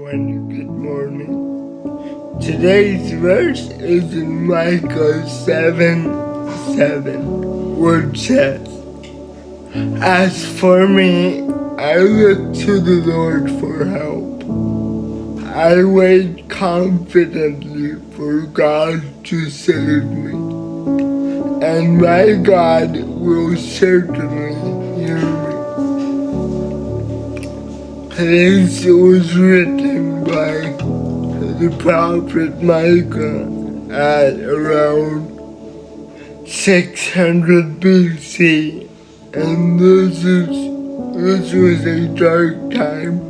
everyone. Good morning. Today's verse is in Micah 7:7, which says, "As for me, I look to the Lord for help. I wait confidently for God to save me, and my God will certainly hear me." This was written by the prophet Micah at around 600 BC, and this was a dark time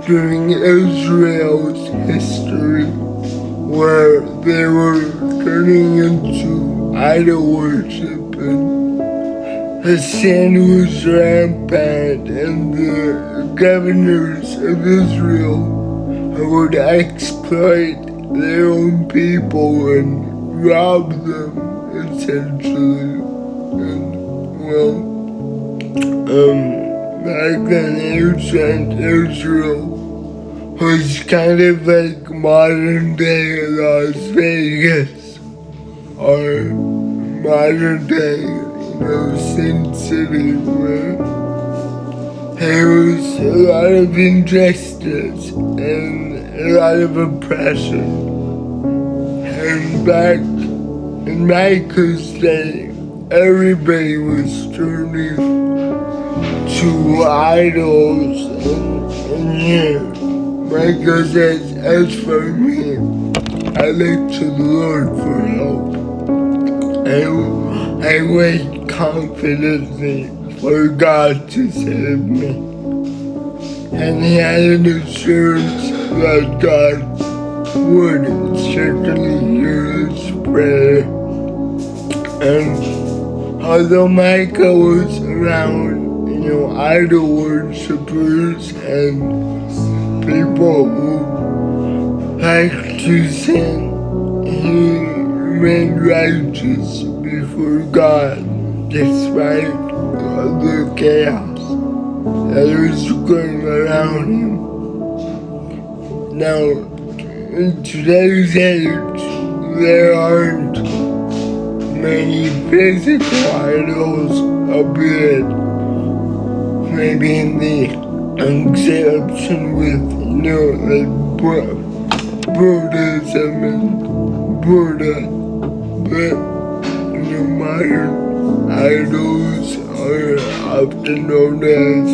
during Israel's history, where they were turning into idol worship, and the sin was rampant, and the governors of Israel would exploit their own people and rob them, essentially. And, back then, ancient Israel was kind of like modern day Las Vegas, or modern day, Sin City, where there was a lot of injustice and a lot of oppression. And back in Micah's day, everybody was turning to idols, and here, Micah says, "As for me, I look to the Lord for help. I wait confidently for God to save me." And he had an assurance that God would certainly hear his prayer. And although Micah was around, idol worshippers and people who like to sin, he remained righteous before God despite the chaos that was going around him. Now, in today's age, there aren't many physical idols, albeit maybe in the exception with, like Buddhism and Buddha, but modern idols are often known as,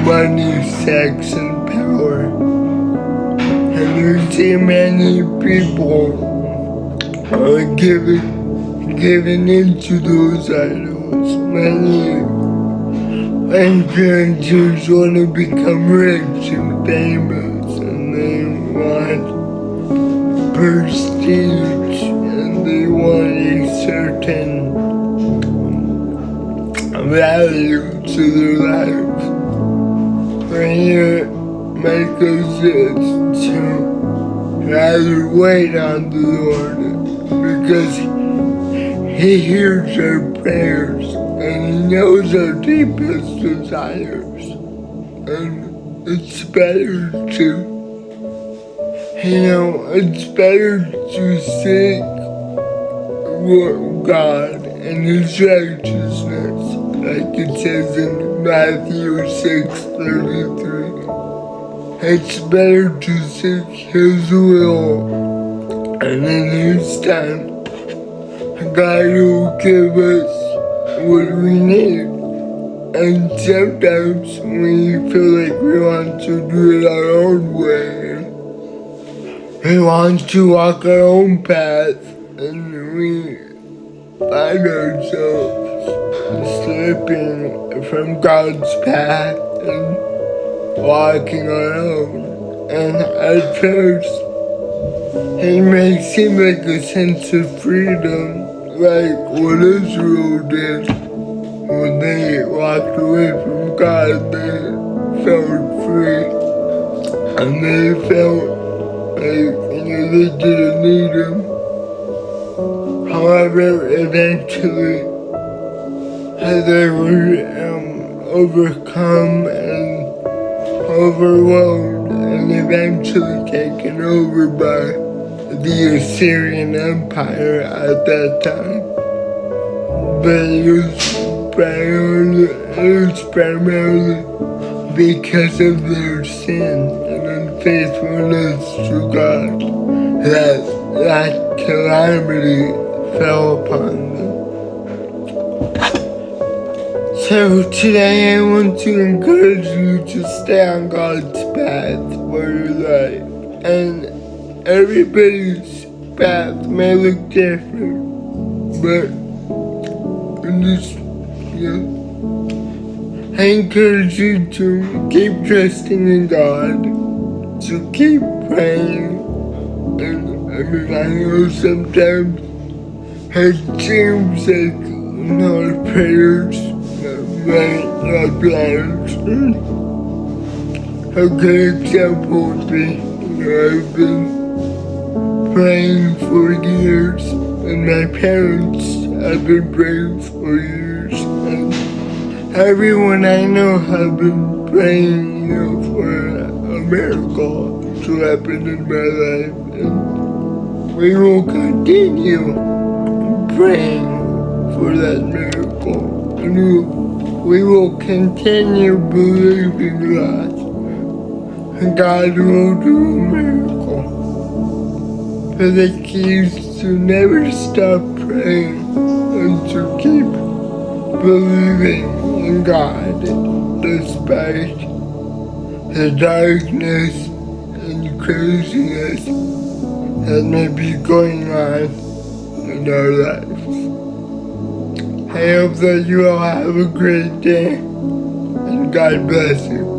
money, sex, and power. And you see many people are giving into those idols. Many influencers want to become rich and famous, and they want prestige, and they want a certain value to their life. But here, Micah says to rather wait on the Lord, because he hears our prayers and he knows our deepest desires. And it's better to seek God and his righteousness, like it says in Matthew 6:33. It's better to seek his will, and in his time, God will give us what we need. And sometimes we feel like we want to do it our own way, we want to walk our own path, and we find ourselves slipping from God's path and walking our own. And at first, it may seem like a sense of freedom, like what Israel did. When they walked away from God, they felt free, and they felt like, they didn't need him. However, eventually, they were overcome and overwhelmed, and eventually taken over by the Assyrian Empire at that time. But it was primarily because of their sin and unfaithfulness to God that calamity fell upon them. So today I want to encourage you to stay on God's path for your life. And everybody's path may look different, but I encourage you to keep trusting in God, to keep praying. And I know sometimes it seems like our prayers might not be answered. A good example would be, I've been praying for years, and my parents have been praying for years, and everyone I know have been praying, for a miracle to happen in my life, and we will continue praying for that miracle, and we will continue believing that God will do a miracle. So the key is to never stop praying and to keep believing in God despite the darkness and craziness that may be going on in our lives. I hope that you all have a great day, and God bless you.